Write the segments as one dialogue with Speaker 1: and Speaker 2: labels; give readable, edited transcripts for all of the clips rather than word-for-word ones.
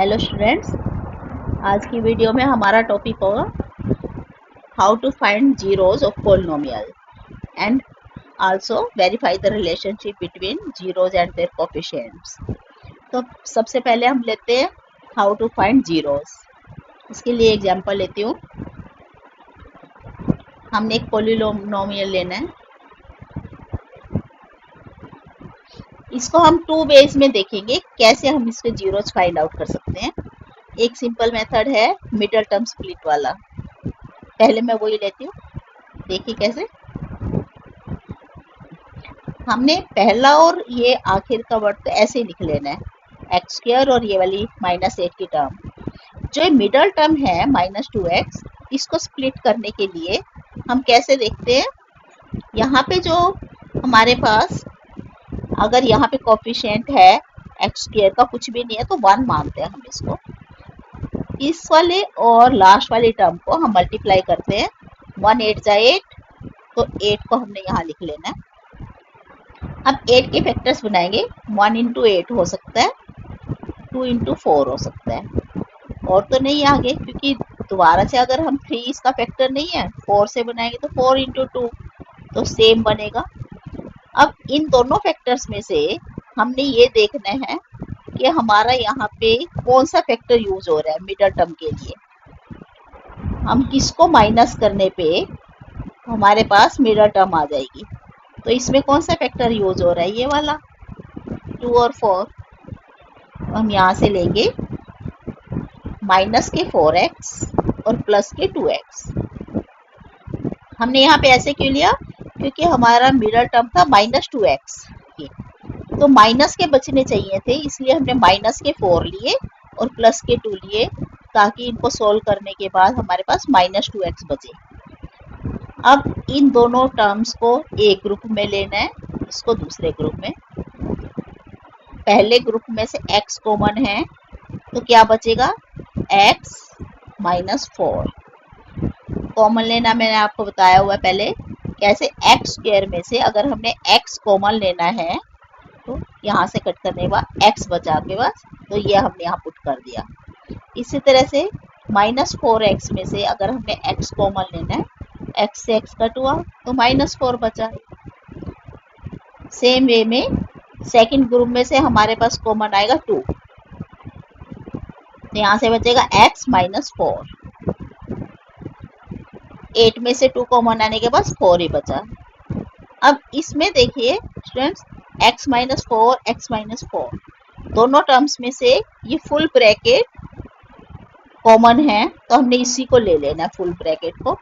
Speaker 1: Hello students, आज की video में हमारा टॉपिक होगा how to find zeros of polynomial and also verify the relationship between zeros and their coefficients. तो सबसे पहले हम लेते हैं हाउ टू फाइंड जीरोज। इसके लिए एग्जांपल लेती हूँ। हमने एक पॉलिनोमियल लेना है। इसको हम टू वेज में देखेंगे कैसे हम इसके जीरोज फाइंड आउट कर सकते हैं। एक सिंपल मेथड है मिडल टर्म स्प्लिट वाला। पहले मैं वही लेती हूँ, देखिए कैसे। हमने पहला और ये आखिर का वर्ड तो ऐसे ही लिख लेना है, एक्स स्क्वायर और ये वाली -8 की टर्म। जो मिडल टर्म है -2x, इसको स्प्लिट करने के लिए हम कैसे देखते हैं। यहाँ पे जो हमारे पास अगर यहाँ पे कोफिशिएंट है एक्स स्क्वायर का कुछ भी नहीं है तो 1 मानते हैं हम इसको। इस वाले और लास्ट वाली टर्म को हम मल्टीप्लाई करते हैं। 1 8 जा 8, तो 8 को हमने यहाँ लिख लेना है। अब 8 के फैक्टर्स बनाएंगे। 1 इंटू 8 हो सकता है, 2 इंटू 4 हो सकता है, और तो नहीं आगे, क्योंकि दोबारा से अगर हम 3 इसका फैक्टर नहीं है, 4 से बनाएंगे तो 4 इंटू 2 तो सेम बनेगा। अब इन दोनों फैक्टर्स में से हमने ये देखना है कि हमारा यहाँ पे कौन सा फैक्टर यूज हो रहा है मिडल टर्म के लिए। हम किसको माइनस करने पे हमारे पास मिडल टर्म आ जाएगी। तो इसमें कौन सा फैक्टर यूज हो रहा है, ये वाला 2 और 4। हम यहाँ से लेंगे माइनस के 4x और प्लस के 2x। हमने यहाँ पे ऐसे क्यों लिया, क्योंकि हमारा मिडल टर्म था -2x, तो माइनस के बचने चाहिए थे, इसलिए हमने माइनस के 4 लिए और प्लस के 2 लिए, ताकि इनको सोल्व करने के बाद हमारे पास -2x बचे। अब इन दोनों टर्म्स को एक ग्रुप में लेना है, इसको दूसरे ग्रुप में। पहले ग्रुप में से x कॉमन है तो क्या बचेगा, x -4 कॉमन लेना। मैंने आपको बताया हुआ है पहले कैसे। एक्स स्क्वायर में से अगर हमने x कॉमन लेना है तो यहाँ से कट करने के बाद x बचा के पास, तो ये हमने यहाँ पुट कर दिया। इसी तरह से -4x में से अगर हमने x कॉमन लेना है, x से x कट हुआ तो -4 बचा। सेम वे में सेकंड ग्रुप में से हमारे पास कॉमन आएगा 2, तो यहाँ से बचेगा x -4। 8 में से 2 कॉमन आने के बाद 4 ही बचा। अब इसमें देखिए स्टूडेंट्स, x -4 दोनों टर्म्स में से ये फुल ब्रैकेट कॉमन है, तो हमने इसी को ले लेना है, फुल ब्रैकेट को।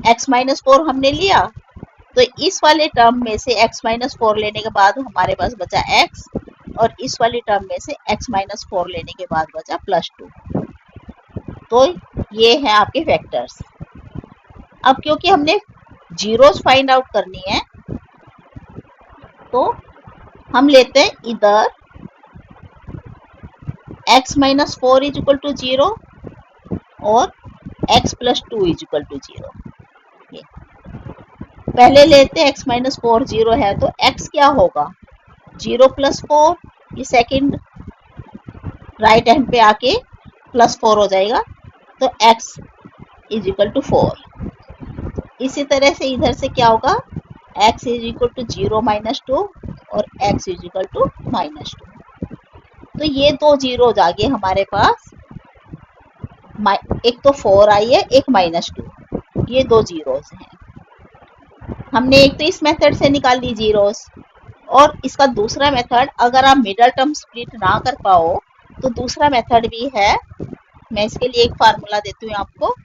Speaker 1: x -4 हमने लिया, तो इस वाले टर्म में से x -4 लेने के बाद हमारे पास बचा x, और इस वाली टर्म में से x -4 लेने के बाद बचा +2। तो ये है आपके फैक्टर्स। अब क्योंकि हमने जीरोस फाइंड आउट करनी है, तो हम लेते हैं इधर x -4 इज इक्वल टू 0 और x + 2 इज इक्वल टू 0। पहले लेते हैं x -4 0 है, तो x क्या होगा, 0 + 4, ये सेकंड राइट हैंड पे आके +4 हो जाएगा, तो x इज इक्वल टू 4। इसी तरह से इधर से क्या होगा, x इज इक्वल टू 0 - 2 और x इज इक्वल टू -2। तो ये दो जीरोज आ गए हमारे पास, एक तो 4 आई है, एक -2, ये दो जीरोज हैं। हमने एक तो इस मेथड से निकाल ली जीरोज, और इसका दूसरा मेथड, अगर आप मिडल टर्म स्प्लिट ना कर पाओ तो दूसरा मेथड भी है। मैं इसके लिए एक फार्मूला देती हूँ आपको,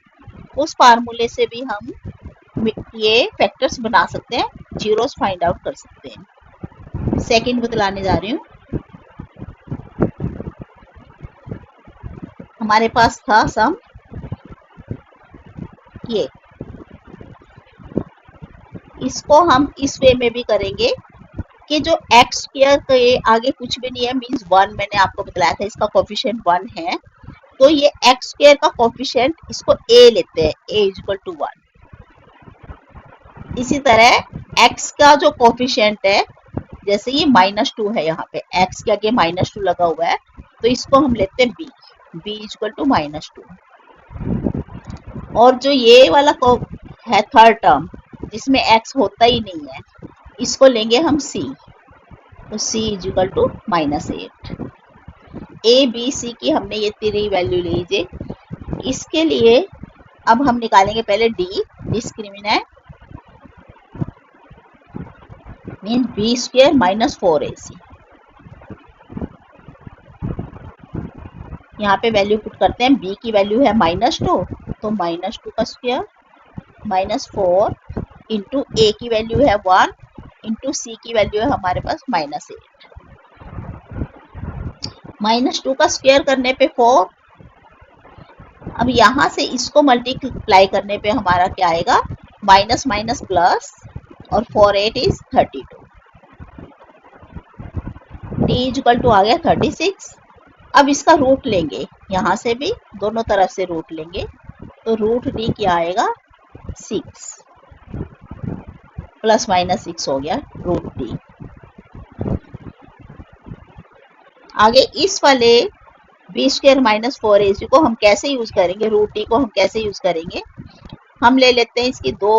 Speaker 1: उस फार्मूले से भी हम ये फैक्टर्स बना सकते हैं, जीरोस फाइंड आउट कर सकते हैं। सेकंड बतलाने जा रही हूँ। हमारे पास था सम ये, इसको हम इस वे में भी करेंगे कि जो x स्क्वायर के आगे कुछ भी नहीं है, मींस 1, मैंने आपको बताया था इसका कोफिशिएंट 1 है, तो ये x स्क्वायर का कोफिशिएंट इसको a लेते हैं, a इज इक्वल टू 1। इसी तरह x का जो कोफिशिएंट है, जैसे ये -2 है, यहाँ पे x के आगे -2 लगा हुआ है, तो इसको हम लेते हैं बी, बी इक्वल टू -2। और जो ये वाला है थर्ड टर्म जिसमें x होता ही नहीं है, इसको लेंगे हम c, तो c equal to -8। A B C की हमने ये 3 वैल्यू लीजिए। इसके लिए अब हम निकालेंगे पहले d, discriminant mean b² -4ac। यहाँ पे वैल्यू पुट करते हैं, b की वैल्यू है -2, तो -2 का स्क्वायर -4 इंटू ए की वैल्यू है 1 इंटू सी की वैल्यू है हमारे पास -8। -2 का स्क्वायर करने पे 4। अब यहाँ से इसको मल्टीप्लाई करने पे हमारा क्या आएगा, माइनस माइनस प्लस, और 4 8 इज 32। डी इक्वल टू आ गया 36। अब इसका रूट लेंगे, यहाँ से भी दोनों तरफ से रूट लेंगे, तो रूट डी क्या आएगा 6 प्लस माइनस 6 हो गया रूट डी। आगे इस वाले b² -4ac को हम कैसे यूज करेंगे, रूट डी को हम कैसे यूज करेंगे, हम ले लेते हैं इसकी दो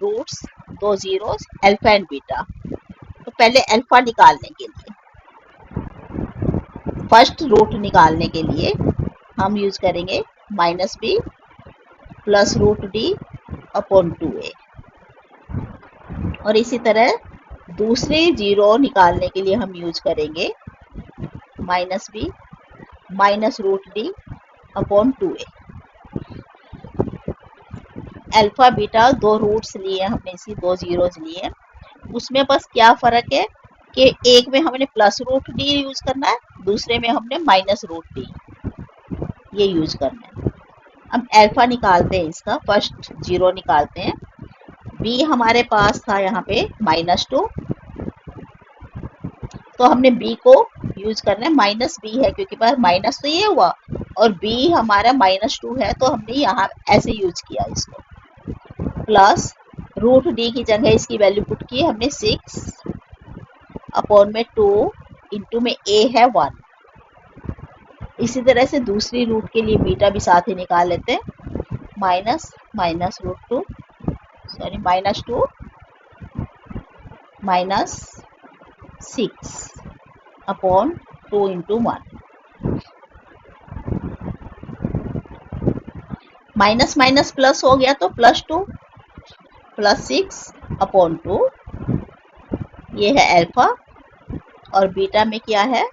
Speaker 1: रूट्स, दो जीरोस, अल्फा एंड बीटा। तो पहले अल्फा निकालने के लिए, फर्स्ट रूट निकालने के लिए हम यूज करेंगे -b plus root D upon 2a। और इसी तरह दूसरे जीरो निकालने के लिए हम यूज करेंगे -b minus root D upon 2a। Alpha beta दो रूट्स लिए हमने, इसी दो जीरोस लिए, उसमें बस क्या फर्क है कि एक में हमने प्लस रूट डी यूज करना है, दूसरे में हमने माइनस रूट डी ये यूज करना है। अब अल्फा निकालते हैं, इसका फर्स्ट जीरो निकालते हैं। b हमारे पास था यहाँ पे -2, तो हमने b को यूज करना है, -b है क्योंकि पास माइनस तो ये हुआ, और b हमारा -2 है तो हमने यहाँ ऐसे यूज किया इसको, प्लस रूट डी की जगह इसकी वैल्यू पुट की हमने 6 अपॉन में 2 इंटू में a है 1। इसी तरह से दूसरी रूट के लिए बीटा भी साथ ही निकाल लेते हैं, -2 minus 6 upon 2 into 1। Minus minus plus हो गया तो +2 प्लस 6 अपॉन 2, ये है अल्फा, और बीटा में क्या है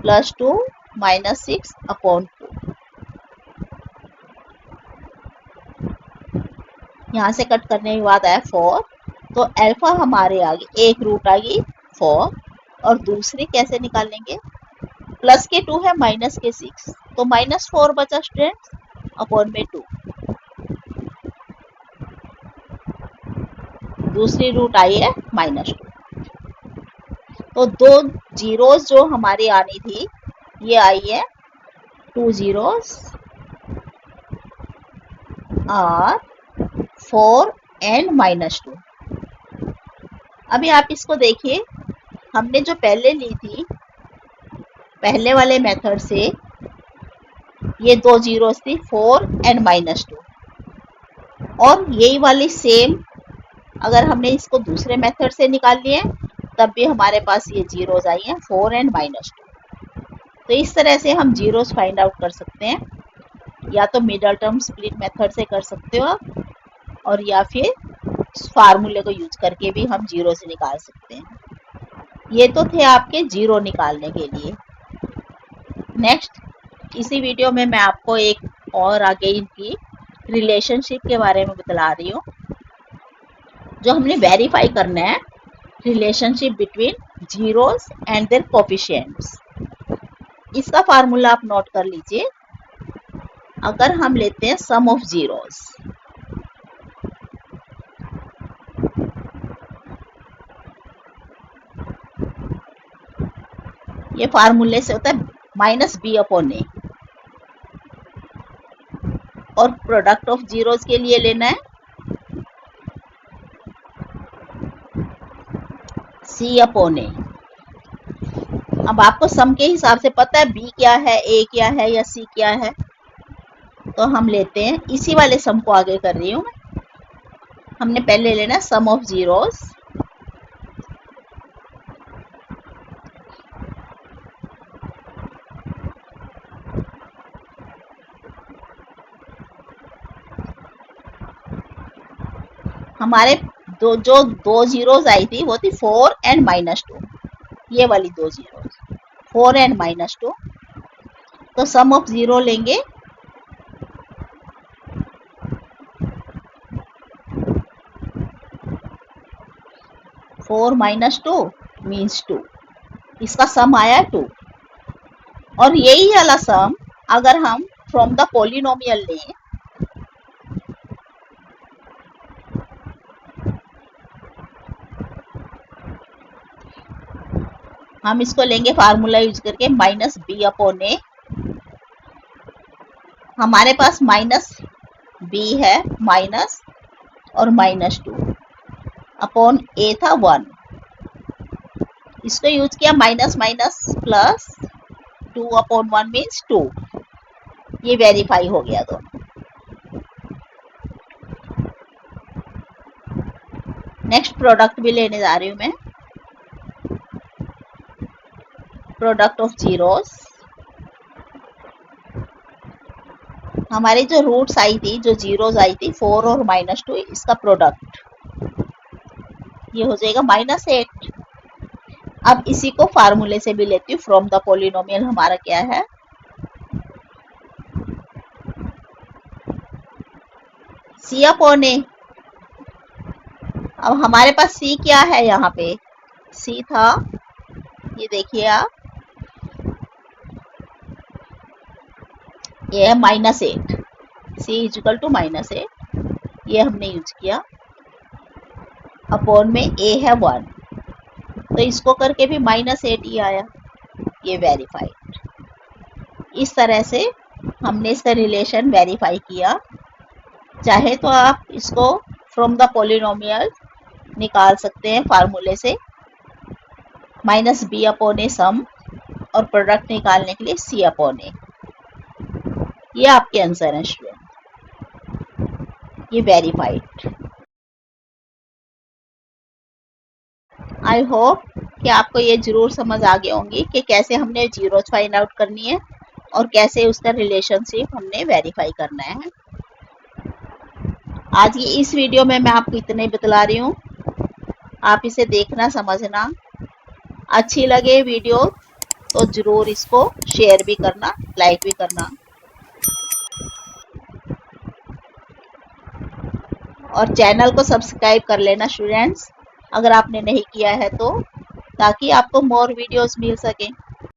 Speaker 1: +2 माइनस 6 अपॉन 2। यहाँ से कट करने के बाद आया 4, तो अल्फा हमारे आगे एक रूट आ गई 4, और दूसरी कैसे निकालेंगे, प्लस के 2 है माइनस के 6, तो -4 बचा स्टूडेंट्स अपॉन में 2। दूसरी रूट आई है -2। तो दो जीरोस जो हमारी आनी थी ये आई है 2 zeros और 4 and -2। अभी आप इसको देखिए, हमने जो पहले ली थी पहले वाले मेथड से, ये दो जीरोस थी 4 and -2, और यही वाली सेम अगर हमने इसको दूसरे मेथड से निकाल लिए तब भी हमारे पास ये जीरोस आई हैं 4 and -2। तो इस तरह से हम जीरोस फाइंड आउट कर सकते हैं, या तो मिडल टर्म स्प्लिट मेथड से कर सकते हो आप, और या फिर फार्मूले को यूज करके भी हम जीरो से निकाल सकते हैं। ये तो थे आपके जीरो निकालने के लिए। नेक्स्ट इसी वीडियो में मैं आपको एक और आगे इनकी रिलेशनशिप के बारे में बतला रही हूँ, जो हमने वेरीफाई करना है, relationship between zeros and their coefficients. इसका फार्मूला आप नोट कर लीजिए। अगर हम लेते हैं सम ऑफ जीरोस, ये फार्मूले से होता है -b अपॉन a, और प्रोडक्ट ऑफ जीरोस के लिए लेना है c अपॉन a। अब आपको सम के हिसाब से पता है बी क्या है, ए क्या है या सी क्या है, तो हम लेते हैं इसी वाले सम को आगे कर रही हूँ मैं। हमने पहले लेना सम ऑफ जीरोस, हमारे जो दो जीरोस आई थी वो थी 4 एंड -2, ये वाली दो जीरोस 4 एंड -2। तो सम ऑफ जीरो लेंगे 4 - 2 मीन्स 2, इसका सम आया 2। और यही वाला सम अगर हम फ्रॉम द पॉलिनोमियल लें, हम इसको लेंगे फार्मूला यूज करके -b/a। हमारे पास -b है, माइनस और -2 अपॉन a था 1, इसको यूज किया माइनस माइनस प्लस 2/1 मीन्स 2, ये वेरीफाई हो गया दोनों। नेक्स्ट प्रोडक्ट भी लेने जा रही हूं मैं, प्रोडक्ट ऑफ जीरोस। हमारी जो रूट्स आई थी, जो जीरोस आई थी 4 और -2, इसका प्रोडक्ट ये हो जाएगा -8। अब इसी को फार्मूले से भी लेती हूँ, फ्रॉम द पॉलिनोमियल हमारा क्या है, c/a। अब हमारे पास c क्या है, यहाँ पे c था, ये देखिए आप, ये है -8, c इक्वल टू -8, ये हमने यूज किया। अपॉन में a है 1, तो इसको करके भी -8 ही आया, ये वेरीफाइड। इस तरह से हमने इसका रिलेशन वेरीफाई किया। चाहे तो आप इसको फ्रॉम द पॉलिनोमियल निकाल सकते हैं फार्मूले से, -b/a सम, और प्रोडक्ट निकालने के लिए c/a। ये आपके आंसर है स्टूडेंट, ये वेरीफाइड। आई होप कि आपको ये जरूर समझ आ गए होंगी कि कैसे हमने जीरोस फाइंड आउट करनी है और कैसे उसका रिलेशनशिप हमने वेरीफाई करना है। आज की इस वीडियो में मैं आपको इतने ही बतला रही हूँ, आप इसे देखना समझना। अच्छी लगे वीडियो तो जरूर इसको शेयर भी करना, लाइक भी करना, और चैनल को सब्सक्राइब कर लेना स्टूडेंट्स, अगर आपने नहीं किया है तो, ताकि आपको मोर वीडियोस मिल सके।